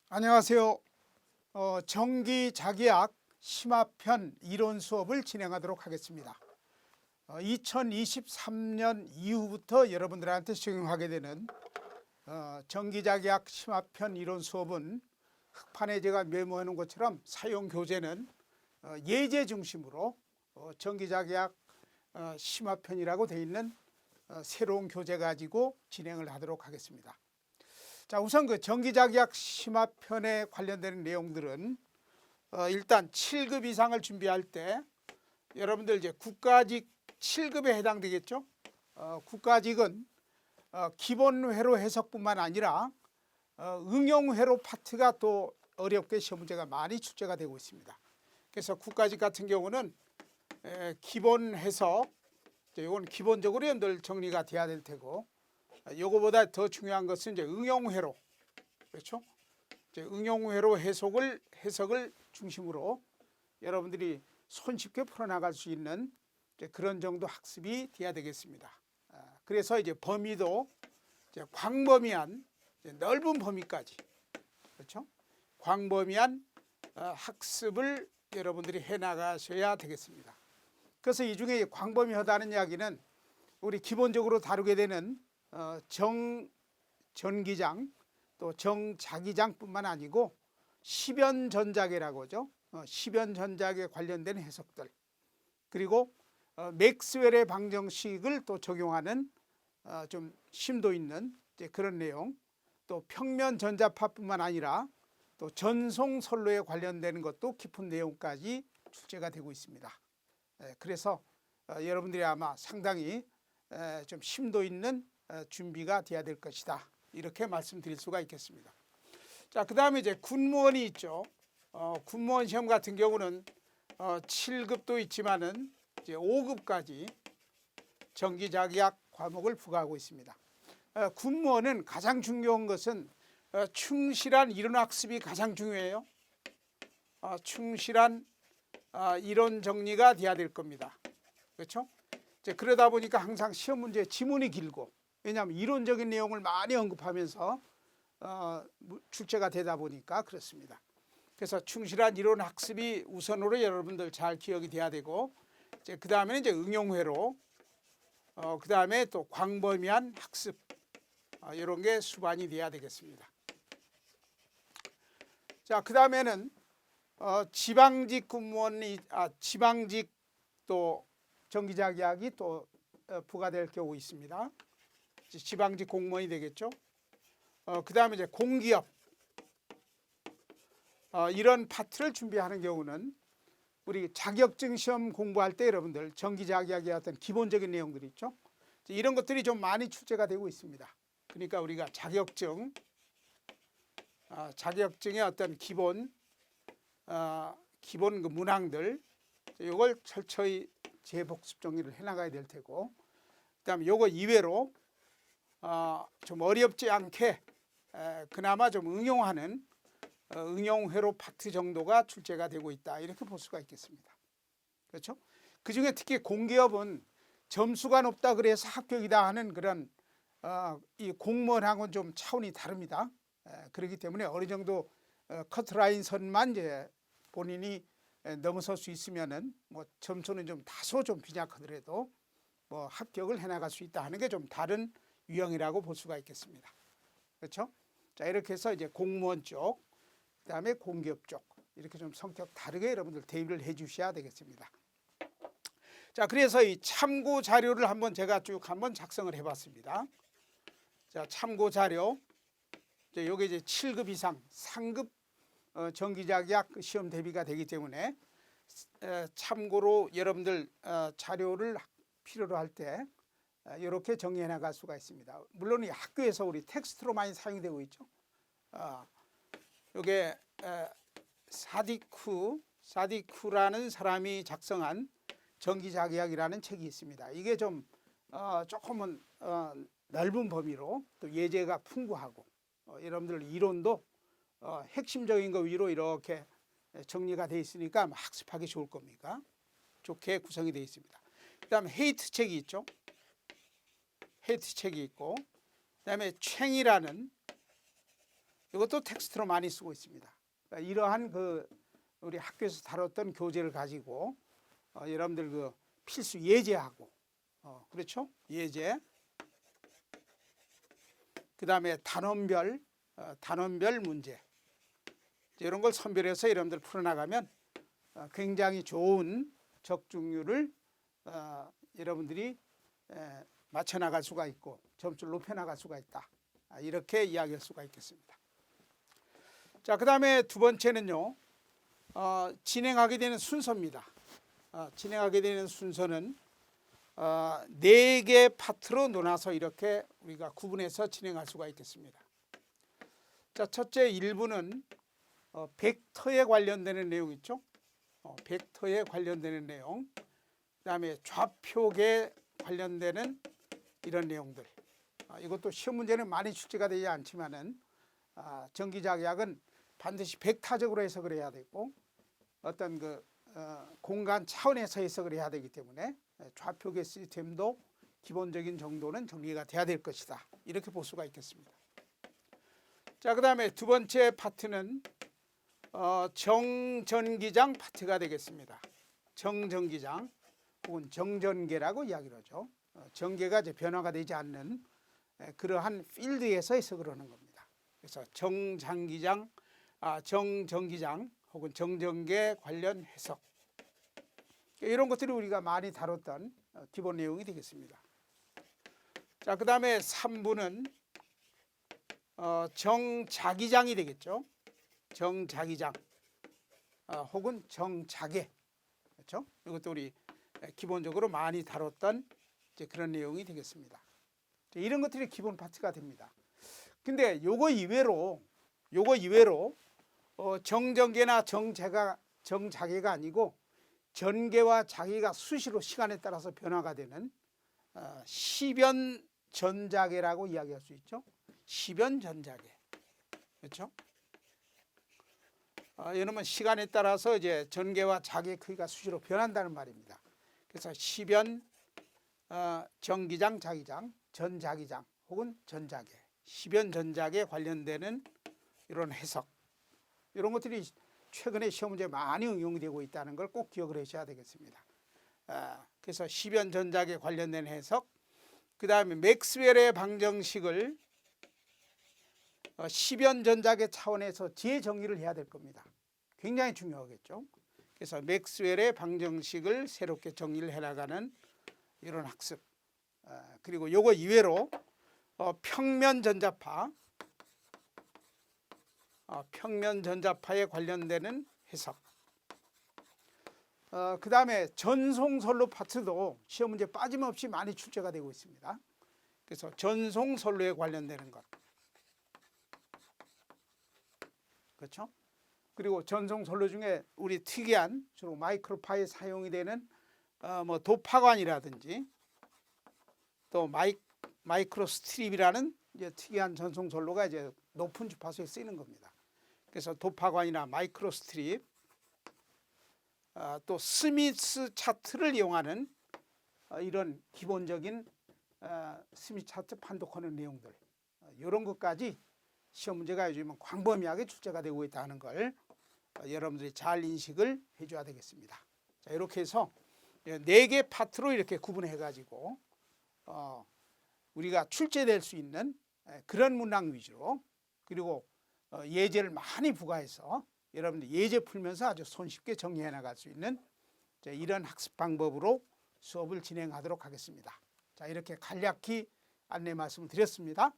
안녕하세요. 정기자기학 심화편 이론 수업을 진행하도록 하겠습니다. 2023년 이후부터 여러분들한테 적용하게 되는 정기자기학 심화편 이론 수업은 흑판에 제가 메모해 놓은 것처럼 사용 교재는 예제 중심으로 정기자기학 심화편이라고 되어 있는 새로운 교재 가지고 진행을 하도록 하겠습니다. 자, 우선 그 정기자기학 심화편에 관련되는 내용들은 일단 7급 이상을 준비할 때 여러분들 이제 국가직 7급에 해당되겠죠. 국가직은 기본회로 해석뿐만 아니라 응용회로 파트가 또 어렵게 시험 문제가 많이 출제가 되고 있습니다. 그래서 국가직 같은 경우는 기본 해석, 이건 기본적으로 늘 정리가 돼야 될 테고, 요거보다 더 중요한 것은 이제 응용회로, 그렇죠? 이제 응용회로 해석을 중심으로 여러분들이 손쉽게 풀어나갈 수 있는 그런 정도 학습이 돼야 되겠습니다. 그래서 이제 범위도 이제 광범위한 넓은 범위까지, 그렇죠? 광범위한 학습을 여러분들이 해나가셔야 되겠습니다. 그래서 이 중에 광범위하다는 이야기는 우리 기본적으로 다루게 되는 정전기장 또 정자기장뿐만 아니고 시변전자계라고 하죠. 시변전자계 관련된 해석들, 그리고 맥스웰의 방정식을 또 적용하는 좀 심도 있는 그런 내용, 또 평면전자파뿐만 아니라 또 전송선로에 관련되는 것도 깊은 내용까지 출제가 되고 있습니다. 그래서 여러분들이 아마 상당히 좀 심도 있는 준비가 돼야 될 것이다, 이렇게 말씀드릴 수가 있겠습니다. 자, 그 다음에 이제 군무원이 있죠. 군무원 시험 같은 경우는 7급도 있지만은 이제 5급까지 정기자기학 과목을 부과하고 있습니다. 군무원은 가장 중요한 것은 충실한 이론학습이 가장 중요해요. 충실한 이론 정리가 돼야 될 겁니다. 그렇죠? 이제 그러다 보니까 항상 시험 문제 지문이 길고, 왜냐하면 이론적인 내용을 많이 언급하면서 출제가 되다 보니까 그렇습니다. 그래서 충실한 이론 학습이 우선으로 여러분들 잘 기억이 돼야 되고, 이제 그 다음에는 이제 응용회로, 그 다음에 또 광범위한 학습, 이런 게 수반이 돼야 되겠습니다. 자, 그 다음에는 지방직 군무원이 지방직 또 정기자기학이 또 부과될 경우 있습니다. 지방직 공무원이 되겠죠. 그 다음에 이제 공기업, 이런 파트를 준비하는 경우는 우리 자격증 시험 공부할 때 여러분들 정기자기학의 어떤 기본적인 내용들이 있죠. 이런 것들이 좀 많이 출제가 되고 있습니다. 그러니까 우리가 자격증의 어떤 기본 그 문항들, 이걸 철저히 재복습 정리를 해나가야 될 테고, 그다음에 요거 이외로 좀 어렵지 않게 그나마 좀 응용하는 응용회로 파트 정도가 출제가 되고 있다, 이렇게 볼 수가 있겠습니다. 그렇죠? 그중에 특히 공기업은 점수가 높다 그래서 합격이다 하는 그런 이 공무원하고는 좀 차원이 다릅니다. 그렇기 때문에 어느 정도 커트라인 선만 이제 본인이 넘어설 수 있으면은 뭐 점수는 좀 다소 좀 빈약하더라도 뭐 합격을 해나갈 수 있다 하는 게 좀 다른 유형이라고 볼 수가 있겠습니다. 그렇죠? 자, 이렇게 해서 이제 공무원 쪽, 그다음에 공기업 쪽, 이렇게 좀 성격 다르게 여러분들 대비를 해 주셔야 되겠습니다. 자, 그래서 이 참고 자료를 한번 제가 쭉 한번 작성을 해 봤습니다. 자, 참고 자료. 요게 이제 7급 이상 상급 정기자기학 시험 대비가 되기 때문에 참고로 여러분들 자료를 필요로 할 때 이렇게 정리해 나갈 수가 있습니다. 물론 이 학교에서 우리 텍스트로 많이 사용되고 있죠. 이게 사디쿠라는 사람이 작성한 정기자기학이라는 책이 있습니다. 이게 좀 조금은 넓은 범위로 또 예제가 풍부하고, 여러분들 이론도 핵심적인 거 위로 이렇게 정리가 되어 있으니까 학습하기 좋을 겁니다. 좋게 구성이 되어 있습니다. 그 다음에 헤이트 책이 있죠. 헤이트 책이 있고, 그 다음에 챙이라는 이것도 텍스트로 많이 쓰고 있습니다. 그러니까 이러한 우리 학교에서 다뤘던 교재를 가지고 여러분들 필수 예제하고 그렇죠? 예제. 그다음에 단원별 문제 이런 걸 선별해서 여러분들 풀어나가면 굉장히 좋은 적중률을 여러분들이 맞춰 나갈 수가 있고 점수를 높여 나갈 수가 있다. 이렇게 이야기할 수가 있겠습니다. 자, 그다음에 두 번째는요. 진행하게 되는 순서입니다. 진행하게 되는 순서는 4개 파트로 나눠서 이렇게 우리가 구분해서 진행할 수가 있겠습니다. 자, 첫째 1부는 벡터에 관련되는 내용 있죠. 벡터에 관련되는 내용. 그다음에 좌표계 관련되는 이런 내용들. 이것도 시험 문제는 많이 출제가 되지 않지만은 정기작약은 반드시 벡터적으로 해석을 해야 되고 어떤 공간 차원에서 해석을 해야 되기 때문에 좌표계 시스템도 기본적인 정도는 정리가 돼야 될 것이다. 이렇게 볼 수가 있겠습니다. 자, 그다음에 두 번째 파트는 정전기장 파트가 되겠습니다. 정전기장 혹은 정전계라고 이야기를 하죠. 전계가 이제 변화가 되지 않는 그러한 필드에서 해석을 하는 겁니다. 그래서 정전기장 혹은 정전계 관련 해석 이런 것들이 우리가 많이 다뤘던 기본 내용이 되겠습니다. 자, 그다음에 3부는 정자기장이 되겠죠. 정자기장 혹은 정자계 그렇죠? 이것도 우리 기본적으로 많이 다뤘던 이제 그런 내용이 되겠습니다. 이런 것들이 기본 파트가 됩니다. 근데 요거 이외로 정전계나 정자계가 아니고 전계와 자계가 수시로 시간에 따라서 변화가 되는 시변전자계라고 이야기할 수 있죠. 시변전자계 그렇죠? 이놈은 시간에 따라서 이제 전계와 자계 크기가 수시로 변한다는 말입니다. 그래서 시변, 정기장, 자기장, 전자기장 혹은 전자계, 시변 전자계 관련되는 이런 해석 이런 것들이 최근에 시험 문제에 많이 응용이 되고 있다는 걸 꼭 기억을 하셔야 되겠습니다. 그래서 시변 전자계 관련된 해석, 그 다음에 맥스웰의 방정식을 시변 전자계 차원에서 재정의를 해야 될 겁니다. 굉장히 중요하겠죠. 그래서 맥스웰의 방정식을 새롭게 정리를 해나가는 이런 학습. 그리고 요거 이외로 평면 전자파에 관련되는 해석. 그 다음에 전송선로 파트도 시험 문제 빠짐없이 많이 출제가 되고 있습니다. 그래서 전송선로에 관련되는 것. 그렇죠? 그리고 전송선로 중에 우리 특이한 주로 마이크로파에 사용이 되는 도파관이라든지 또 마이크로 스트립이라는 이제 특이한 전송선로가 이제 높은 주파수에 쓰이는 겁니다. 그래서 도파관이나 마이크로 스트립, 또 스미스 차트를 이용하는 이런 기본적인 스미스 차트 판독하는 내용들 이런 것까지 시험 문제가 요즘은 광범위하게 출제가 되고 있다는 걸 여러분들이 잘 인식을 해줘야 되겠습니다. 자, 이렇게 해서 4개 파트로 이렇게 구분해 가지고 우리가 출제될 수 있는 그런 문항 위주로 그리고 예제를 많이 부과해서 여러분들 예제 풀면서 아주 손쉽게 정리해 나갈 수 있는 이런 학습 방법으로 수업을 진행하도록 하겠습니다. 자, 이렇게 간략히 안내 말씀을 드렸습니다.